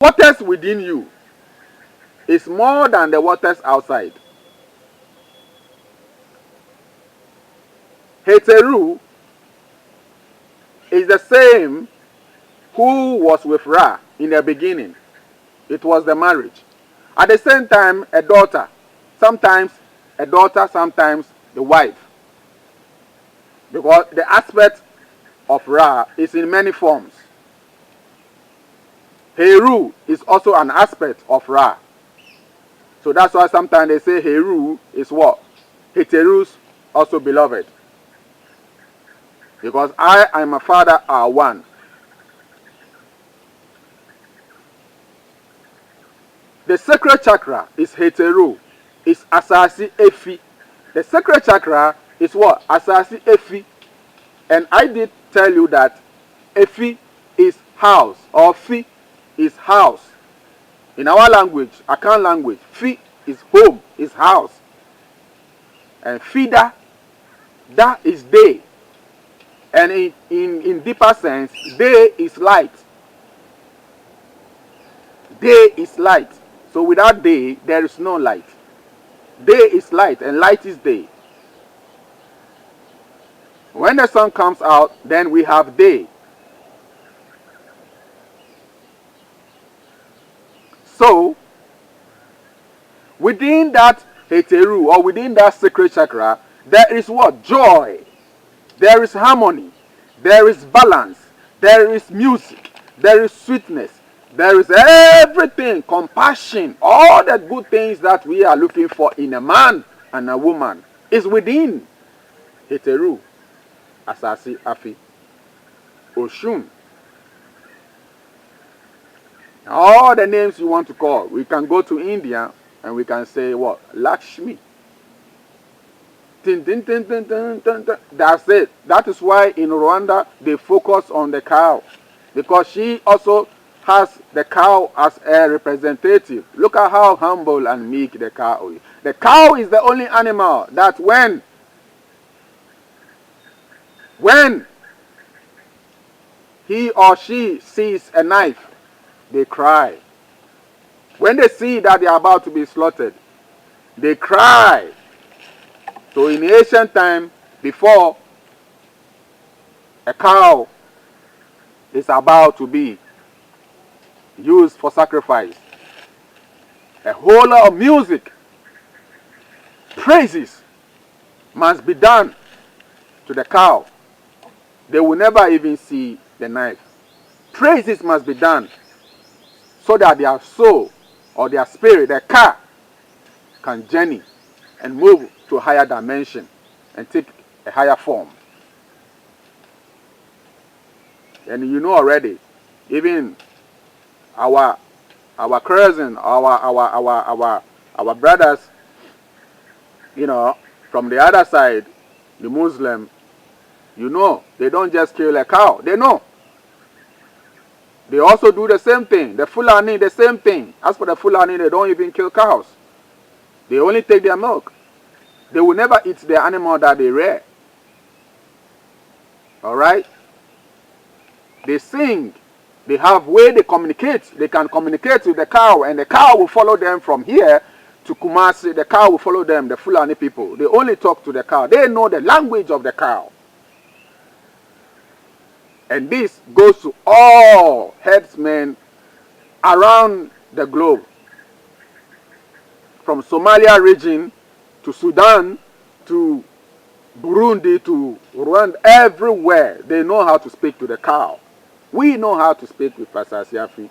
Waters within you is more than the waters outside. Heteru is the same who was with Ra in the beginning. It was the marriage. At the same time, a daughter. Sometimes a daughter, sometimes the wife. Because the aspect of Ra is in many forms. Heru is also an aspect of Ra. So that's why sometimes they say Heru is what? Heteru's also beloved. Because I and my father are one. The sacral chakra is Heteru, is Asasi Afi. The sacral chakra is what? Asasi Afi. And I did tell you that Afi is house, or Fi is house. In our language, Akan language, Fi is home, is house. And Fida, that is day. And in deeper sense, day is light. Day is light. So without day, there is no light. Day is light and light is day. When the sun comes out, then we have day. So, within that Heteru, or within that sacred chakra, there is what? Joy. There is harmony. There is balance. There is music. There is sweetness. There is everything, compassion, all the good things that we are looking for in a man and a woman is within Heteru, Asasi Afi, Oshun. All the names you want to call. We can go to India and we can say what? Lakshmi. Tin, tin, tin, tin, tin, tin, tin. That's it. That is why in Rwanda they focus on the cow. Because she also has the cow as a representative. Look at how humble and meek the cow is. The cow is the only animal that when he or she sees a knife, they cry. When they see that they are about to be slaughtered, they cry. So in ancient time, before a cow is about to be used for sacrifice, a whole lot of music, praises must be done to the cow. They will never even see the knife. Praises must be done so that their soul or their spirit, their car, can journey and move to a higher dimension and take a higher form. And you know already, even our cousin, our brothers, you know, from the other side, the Muslim, you know, they don't just kill a cow. They know. They also do the same thing. The Fulani, the same thing. As for the Fulani, they don't even kill cows. They only take their milk. They will never eat the animal that they rear. Alright? They sing. They have way they communicate. They can communicate with the cow, and the cow will follow them from here to Kumasi. The cow will follow them, the Fulani people. They only talk to the cow. They know the language of the cow. And this goes to all headsmen around the globe. From Somalia region to Sudan to Burundi to Rwanda, everywhere they know how to speak to the cow. We know how to speak with Asasi Afi.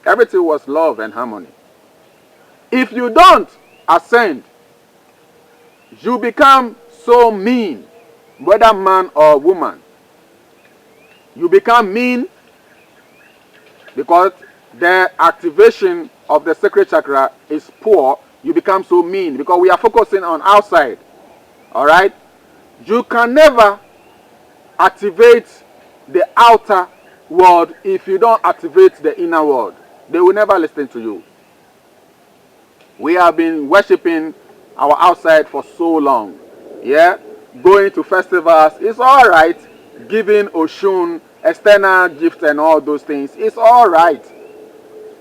Everything was love and harmony. If you don't ascend, you become so mean, whether man or woman. You become mean because the activation of the sacred chakra is poor. You become so mean because we are focusing on outside. Alright? You can never activate the outer world if you don't activate the inner world. They will never listen to you. We have been worshipping our outside for so long. Yeah? Going to festivals, it's alright. Giving Oshun external gifts and all those things, it's alright.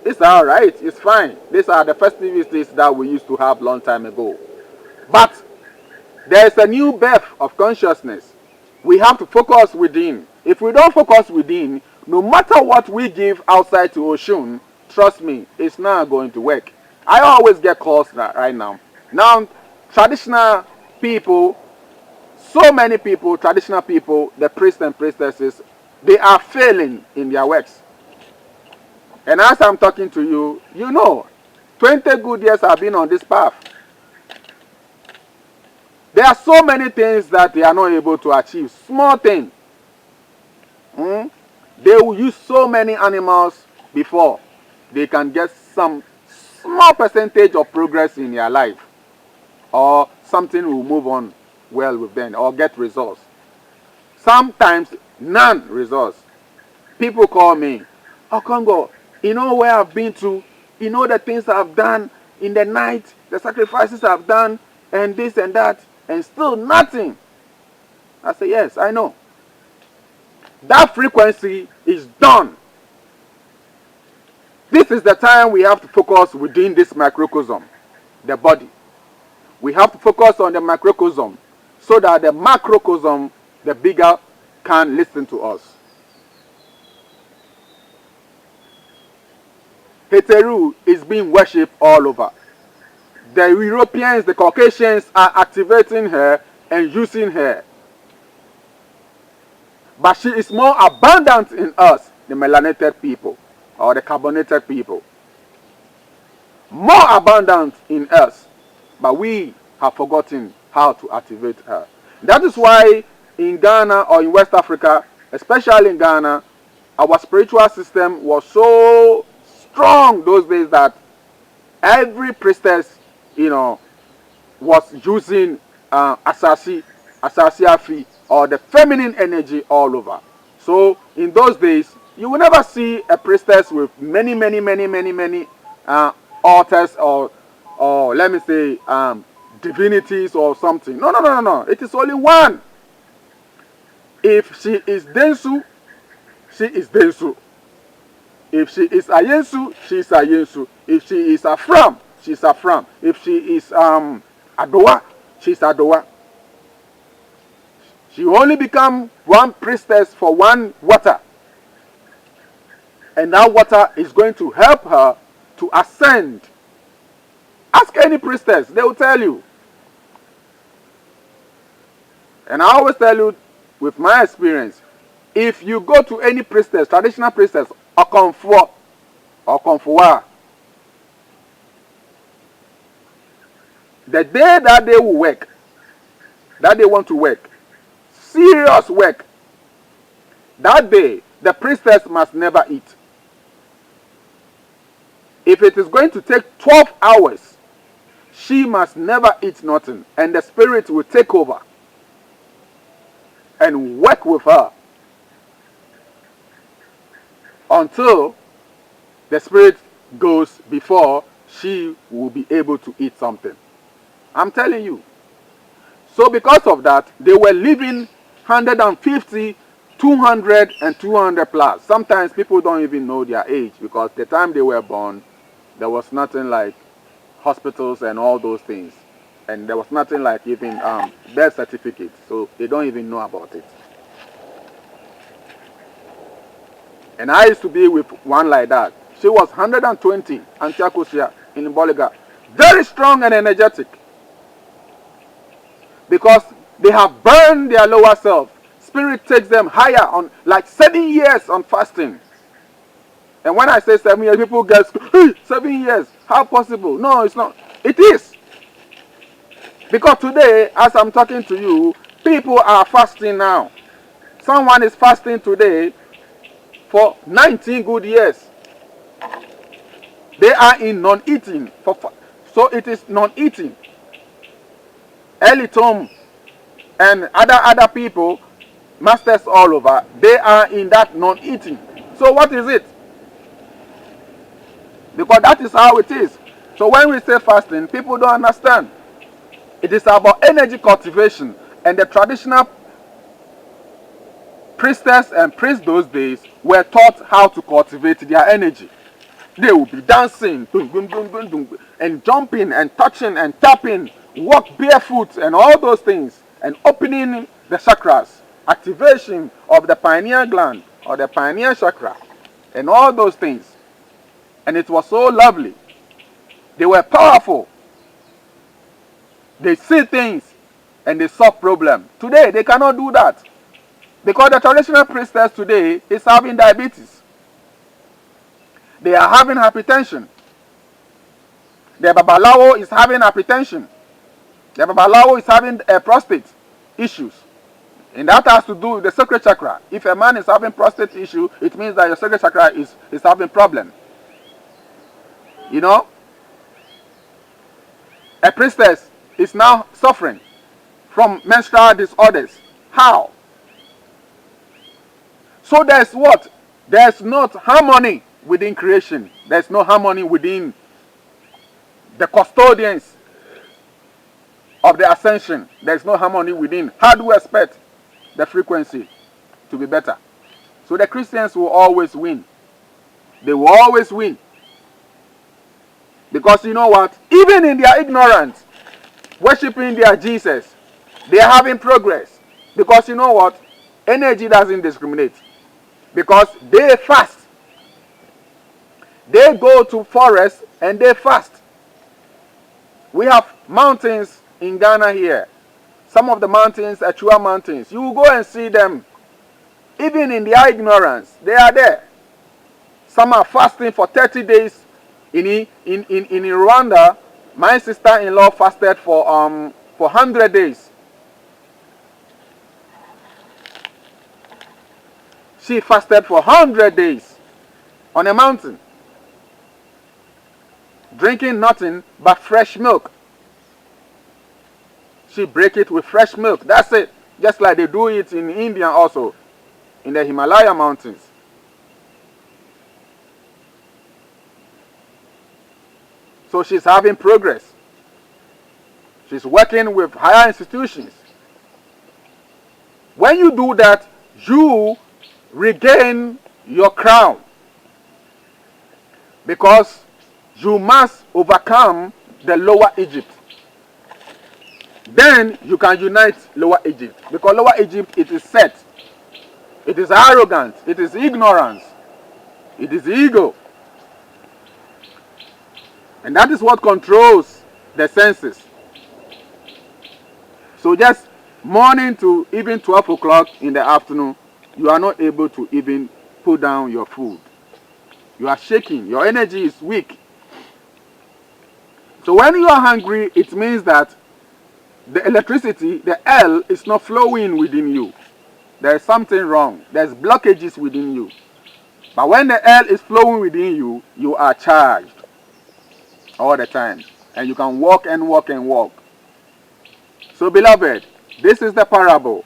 It's all right. It's fine. These are the festivities that we used to have long time ago. But there is a new birth of consciousness. We have to focus within. If we don't focus within, no matter what we give outside to Oshun, trust me, it's not going to work. I always get calls right now. Now, traditional people, so many people, traditional people, the priests and priestesses, they are failing in their works. And as I'm talking to you, you know, 20 good years I've been on this path. There are so many things that they are not able to achieve. Small things. They will use so many animals before they can get some small percentage of progress in their life. Or something will move on well with them or get results. Sometimes none results. People call me, oh Congo, you know where I've been to, you know the things I've done in the night, the sacrifices I've done, and this and that, and still nothing. I say, yes, I know. That frequency is done. This is the time we have to focus within this microcosm, the body. We have to focus on the microcosm so that the macrocosm, the bigger, can listen to us. Heteru is being worshipped all over. The Europeans, the Caucasians are activating her and using her. But she is more abundant in us, the melanated people or the carbonated people. More abundant in us, but we have forgotten how to activate her. That is why in Ghana or in West Africa, especially in Ghana, our spiritual system was so strong those days that every priestess, was using Asasi Afi, or the feminine energy all over. So in those days, you will never see a priestess with many altars or let me say divinities or something. No. It is only one. If she is Densu, she is Densu. If she is Ayensu, she is Ayensu. If she is Afram, she is Afram. If she is Adoa, she is Adoa. She only become one priestess for one water. And that water is going to help her to ascend. Ask any priestess, they will tell you. And I always tell you with my experience, if you go to any priestess, traditional priestess, or comfort, the day that they will work, that they want to work, serious work, that day the priestess must never eat. If it is going to take 12 hours, she must never eat nothing, and the spirit will take over and work with her until the spirit goes before she will be able to eat something. I'm telling you. So because of that, they were living 150, 200 and 200 plus. Sometimes people don't even know their age because the time they were born, there was nothing like hospitals and all those things. And there was nothing like even birth certificates. So they don't even know about it. And I used to be with one like that. She was 120, Antiakosia in Boliga. Very strong and energetic. Because they have burned their lower self. Spirit takes them higher on like 7 years on fasting. And when I say 7 years, people get, hey, 7 years, how possible? No, it's not. It is. Because today, as I'm talking to you, people are fasting now. Someone is fasting today for 19 good years. They are in non-eating. So it is non-eating. Elitom and other people, masters all over, they are in that non-eating. So what is it? Because that is how it is. So when we say fasting, people don't understand. It is about energy cultivation. And the traditional priestess and priests those days were taught how to cultivate their energy. They will be dancing, dum, dum, dum, dum, dum, and jumping and touching and tapping, walk barefoot and all those things, and opening the chakras, activation of the pineal gland or the pineal chakra, and all those things. And it was so lovely. They were powerful. They see things and they solve problems. Today, they cannot do that. Because the traditional priestess today is having diabetes. They are having hypertension. The Babalawo is having hypertension. The Babalawo is having prostate issues. And that has to do with the sacral chakra. If a man is having prostate issue, it means that your sacral chakra is having problem. You know? A priestess is now suffering from menstrual disorders. How? So there's what? There's not harmony within creation. There's no harmony within the custodians of the ascension. There's no harmony within. How do we expect the frequency to be better? So the Christians will always win. They will always win. Because you know what? Even in their ignorance, worshiping their Jesus, they are having progress. Because you know what? Energy doesn't discriminate. Because they fast. They go to forest and they fast. We have mountains in Ghana here. Some of the mountains, Achua mountains. You will go and see them. Even in their ignorance, they are there. Some are fasting for 30 days. In Rwanda, my sister-in-law fasted for 100 days. She fasted for 100 days on a mountain, drinking nothing but fresh milk. She break it with fresh milk. That's it. Just like they do it in India also, in the Himalaya mountains. So she's having progress. She's working with higher institutions. When you do that, you regain your crown. Because you must overcome the lower Egypt. Then you can unite lower Egypt. Because lower Egypt, it is set. It is arrogant. It is ignorance. It is ego. And that is what controls the senses. So just morning to even 12 o'clock in the afternoon, you are not able to even put down your food. You are shaking. Your energy is weak. So when you are hungry, it means that the electricity, the L, is not flowing within you. There is something wrong. There's blockages within you. But when the L is flowing within you, you are charged all the time. And you can walk and walk and walk. So beloved, this is the parable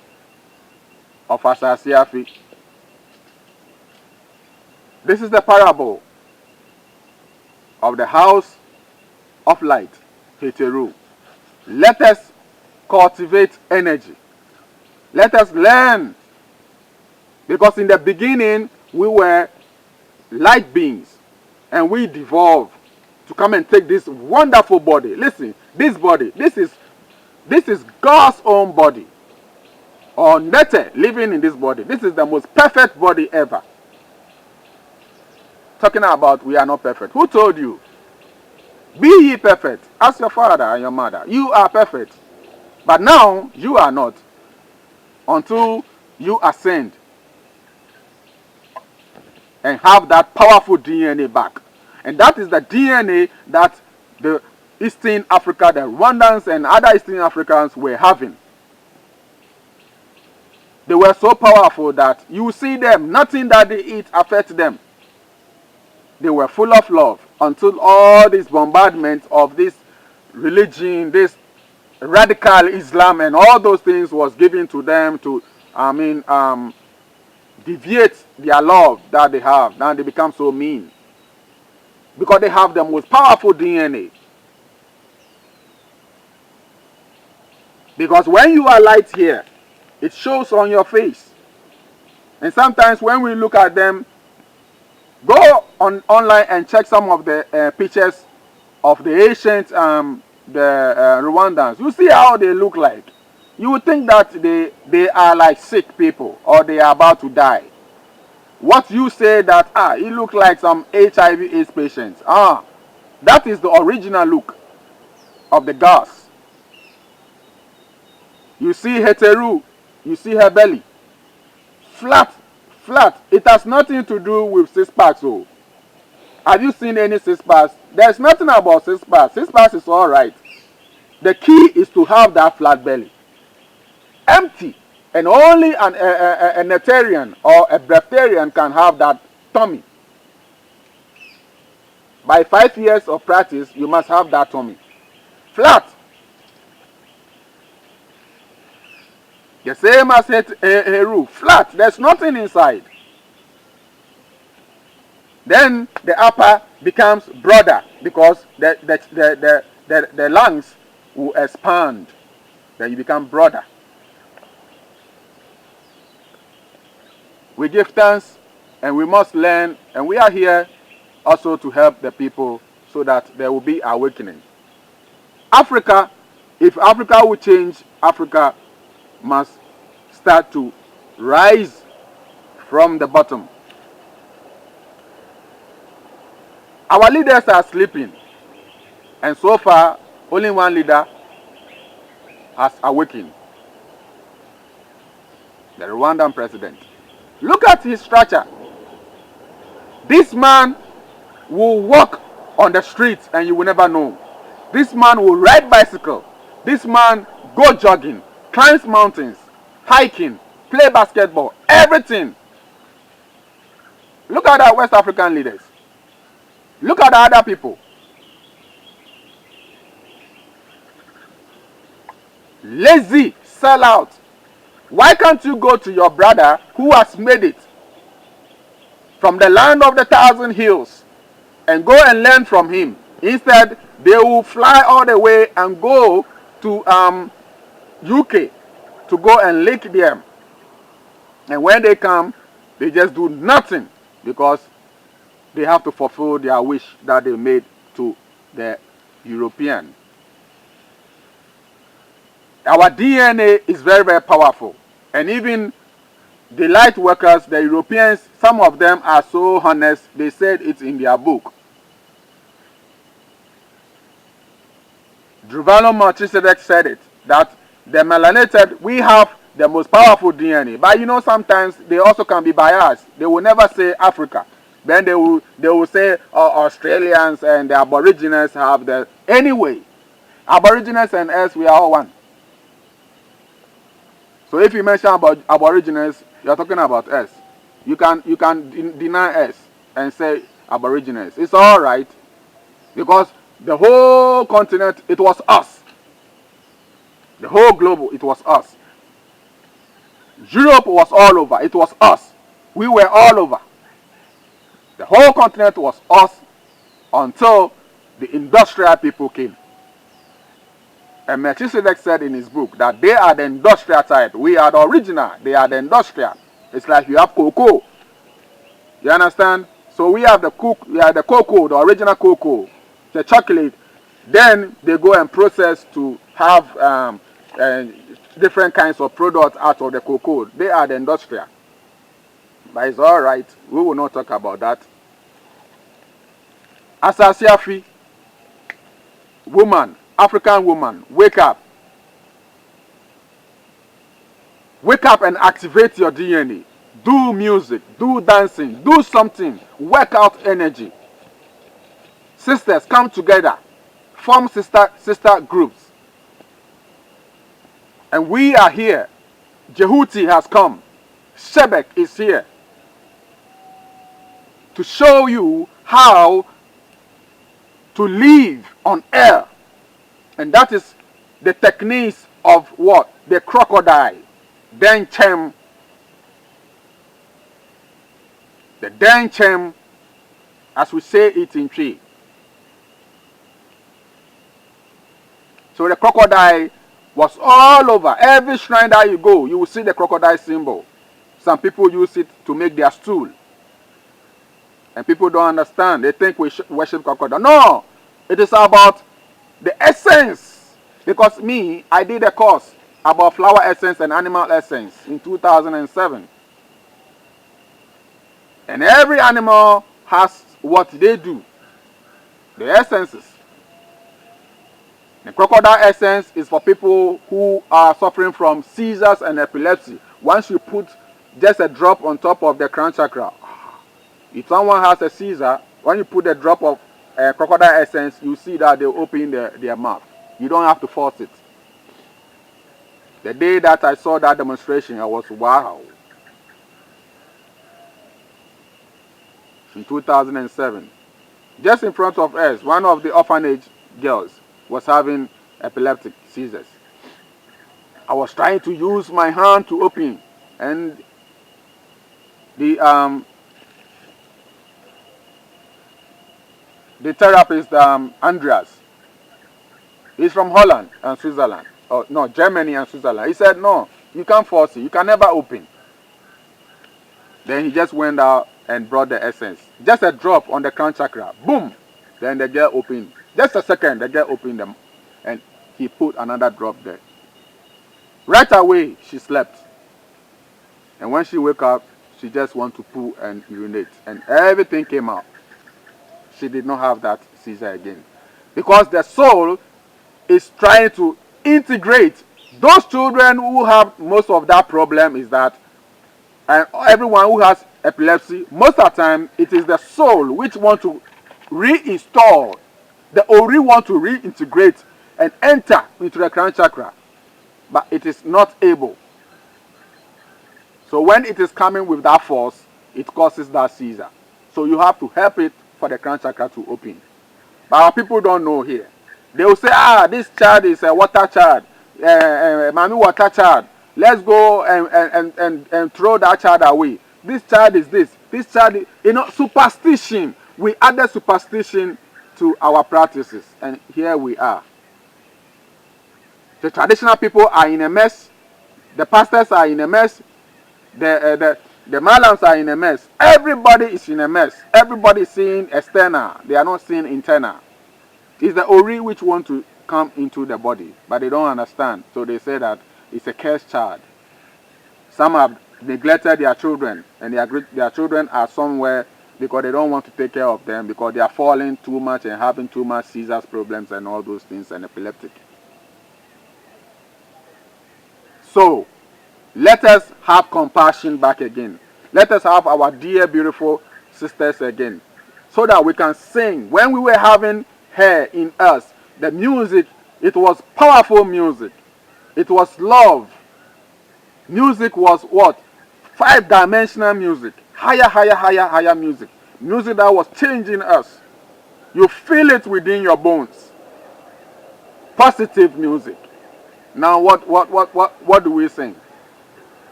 of Asasi Afi. This is the parable of the house of light, Heteru. Let us cultivate energy. Let us learn. Because in the beginning, we were light beings. And we devolved to come and take this wonderful body. Listen, this body, this is God's own body. Or Nete living in this body. This is the most perfect body ever. Talking about we are not perfect. Who told you? Be ye perfect as your father and your mother. You are perfect. But now you are not. Until you ascend and have that powerful DNA back. And that is the DNA that the Eastern Africa, the Rwandans and other Eastern Africans were having. They were so powerful that you see them, nothing that they eat affects them. They were full of love until all this bombardment of this religion, this radical Islam and all those things was given to them to, deviate their love that they have. Now they become so mean. Because they have the most powerful DNA. Because when you are light here, it shows on your face. And sometimes when we look at them, Go on online and check some of the pictures of the ancient Rwandans. You see how they look like. You would think that they are like sick people or they are about to die. What you say that it look like some HIV/AIDS patients. That is the original look of the girls. You see Heteru, you see her belly. Flat, flat. It has nothing to do with six packs. Oh. Have you seen any six packs? There's nothing about six packs. Six packs is alright. The key is to have that flat belly. Empty. And only a Nectarian or a breatharian can have that tummy. By 5 years of practice, you must have that tummy. Flat. The same as a roof. Flat. There's nothing inside. Then the upper becomes broader because the lungs will expand. Then you become broader. We give thanks and we must learn, and we are here also to help the people so that there will be awakening. Africa, if Africa will change, Africa must start to rise from the bottom. Our leaders are sleeping, and so far only one leader has awakened, the Rwandan president. Look at his structure. This man will walk on the streets and you will never know. This man will ride bicycle. This man go jogging, climbs mountains, hiking, play basketball, everything. Look at our West African leaders. Look at the other people. Lazy, sell out. Why can't you go to your brother who has made it from the land of the 1,000 hills and go and learn from him? Instead, they will fly all the way and go to UK to go and lick them. And when they come, they just do nothing because they have to fulfill their wish that they made to the European. Our DNA is very, very powerful. And even the light workers, the Europeans, some of them are so honest, they said it in their book. Druvalo Melchizedek said it, that the melanated, we have the most powerful DNA. But you know, sometimes they also can be biased. They will never say Africa. Then they will say Australians and the Aborigines have the... Anyway, Aborigines and us, we are all one. So if you mention about Aborigines, you are talking about us. You can deny us and say Aborigines. It's all right, because the whole continent, it was us. The whole globe, it was us. Europe was all over. It was us. We were all over. The whole continent was us until the industrial people came. And Melchizedek said in his book that they are the industrial type. We are the original. They are the industrial. It's like you have cocoa. You understand? So we have the cocoa, the original cocoa, the chocolate. Then they go and process to have different kinds of products out of the cocoa. They are the industrial. But it's all right. We will not talk about that. Asasi Afi, woman, African woman, wake up. Wake up and activate your DNA. Do music, do dancing, do something. Work out energy. Sisters, come together. Form sister groups. And we are here. Jehuti has come. Shebek is here. To show you how to live on air. And that is the techniques of what? The crocodile. Denchem. The denchem, as we say it in Tree. So the crocodile was all over. Every shrine that you go, you will see the crocodile symbol. Some people use it to make their stool. And people don't understand. They think we worship crocodile. No, it is about the essence. Because me, I did a course about flower essence and animal essence in 2007. And every animal has what they do, the essences. The crocodile essence is for people who are suffering from seizures and epilepsy. Once you put just a drop on top of the crown chakra, if someone has a seizure, when you put a drop of crocodile essence, you see that they open their mouth. You don't have to force it. The day that I saw that demonstration, I was wow. In 2007, just in front of us, one of the orphanage girls was having epileptic seizures. I was trying to use my hand to open, and the therapist Andreas, he's from Holland and Switzerland, or no, Germany and Switzerland. He said, no, you can't force it, you can never open. Then he just went out and brought the essence, just a drop on the crown chakra, boom. Then the girl opened. Just a second, the girl opened them, and he put another drop there. Right away, she slept. And when she woke up, she just wanted to poo and urinate, and everything came out. She did not have that seizure again. Because the soul is trying to integrate those children who have most of that problem is that, and everyone who has epilepsy, most of the time, it is the soul which want to reinstall. The ori want to reintegrate and enter into the crown chakra, but it is not able. So when it is coming with that force, it causes that seizure. So you have to help it for the crown chakra to open. But our people don't know here. They will say, this child is a water child, mommy water child. Let's go and throw that child away. This child is this. This child is, superstition. We added superstition to our practices, and here we are. The traditional people are in a mess. The pastors are in a mess. The malams are in a mess. Everybody is in a mess. Everybody is seeing external. They are not seeing internal. It's the ori which want to come into the body, but they don't understand. So they say that it's a cursed child. Some have neglected their children, and their children are somewhere because they don't want to take care of them, because they are falling too much and having too much seizures problems and all those things, and epileptic. So let us have compassion back again. Let us have our dear beautiful sisters again, so that we can sing. When we were having her in us, the music, it was powerful music. It was love. Music was what? 5-dimensional music. Higher music. Music that was changing us. You feel it within your bones. Positive music. Now what do we sing?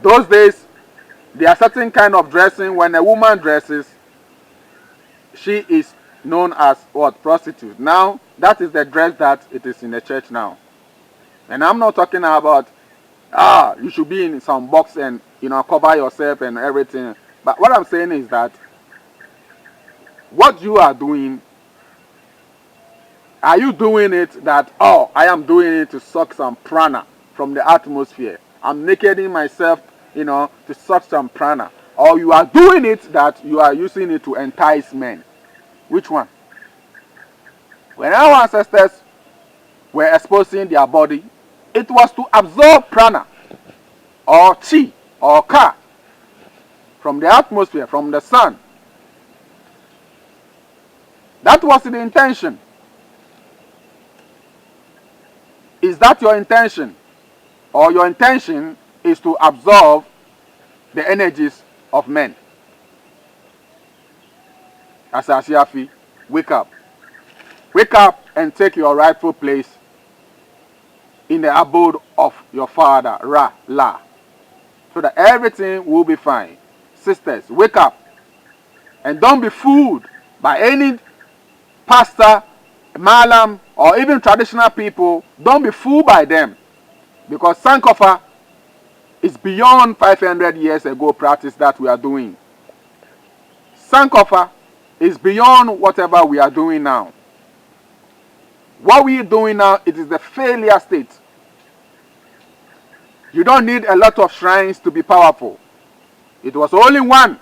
Those days, there are certain kind of dressing. When a woman dresses, she is known as what? Prostitute. Now, that is the dress that it is in the church now. And I'm not talking about, you should be in some box and, cover yourself and everything. But what I'm saying is that what you are doing, are you doing it that, I am doing it to suck some prana from the atmosphere? I'm nakeding myself, to suck some prana. Or you are doing it that you are using it to entice men. Which one? When our ancestors were exposing their body, it was to absorb prana or chi or ka from the atmosphere, from the sun. That was the intention. Is that your intention? Or your intention is to absorb the energies of men? Asasi Afi, wake up. Wake up and take your rightful place in the abode of your father, Ra, La, so that everything will be fine. Sisters, wake up. And don't be fooled by any pastor, malam, or even traditional people. Don't be fooled by them. Because Sankofa is beyond 500 years ago practice that we are doing. Sankofa is beyond whatever we are doing now. What we are doing now, it is the failure state. You don't need a lot of shrines to be powerful. It was only one.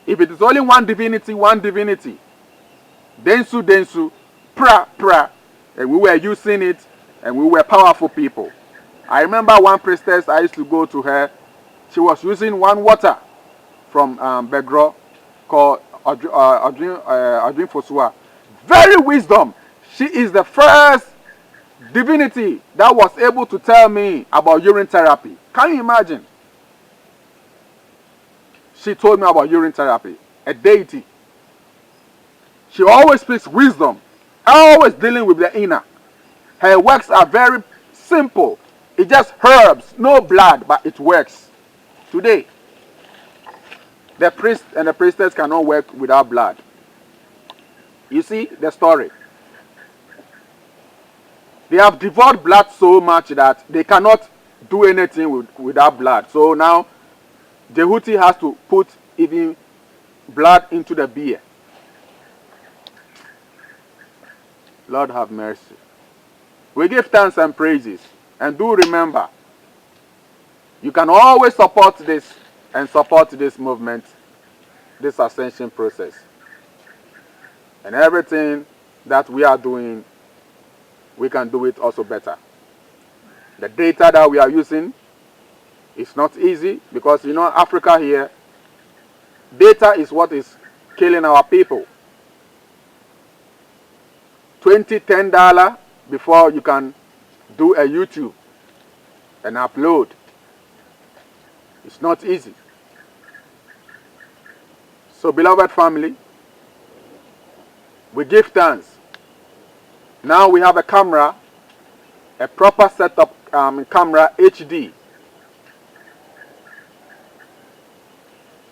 If it is only one divinity, Densu, Densu, pra, pra, and we were using it, and we were powerful people. I remember one priestess, I used to go to her. She was using one water from Begro called Odrin Fosua. Very wisdom. She is the first divinity that was able to tell me about urine therapy. Can you imagine? She told me about urine therapy. A deity. She always speaks wisdom. Always dealing with the inner. Her works are very simple. It's just herbs, no blood, but it works. Today, the priest and the priestess cannot work without blood. You see the story. They have devoured blood so much that they cannot do anything without blood. So now, Jehuti has to put even blood into the beer. Lord have mercy. We give thanks and praises. And do remember, you can always support this and support this movement, this ascension process. And everything that we are doing, we can do it also better. The data that we are using is not easy because, you know, Africa here, data is what is killing our people. $10 before you can do a YouTube and upload. It's not easy. So, beloved family, we give thanks. Now we have a camera, a proper setup camera, HD.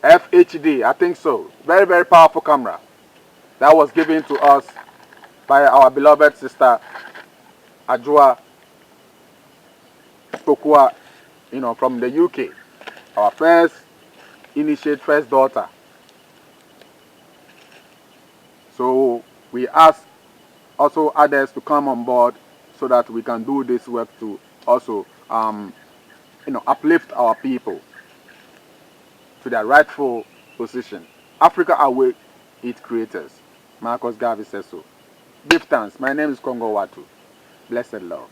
FHD, I think so. Very, very powerful camera. That was given to us by our beloved sister Ajua Kokua, you know, from the UK. Our first daughter. So we ask also others to come on board so that we can do this work to also uplift our people to their rightful position. Africa await its creators. Marcus Garvey says so. Give thanks. My name is Kongo Watu. Blessed Lord.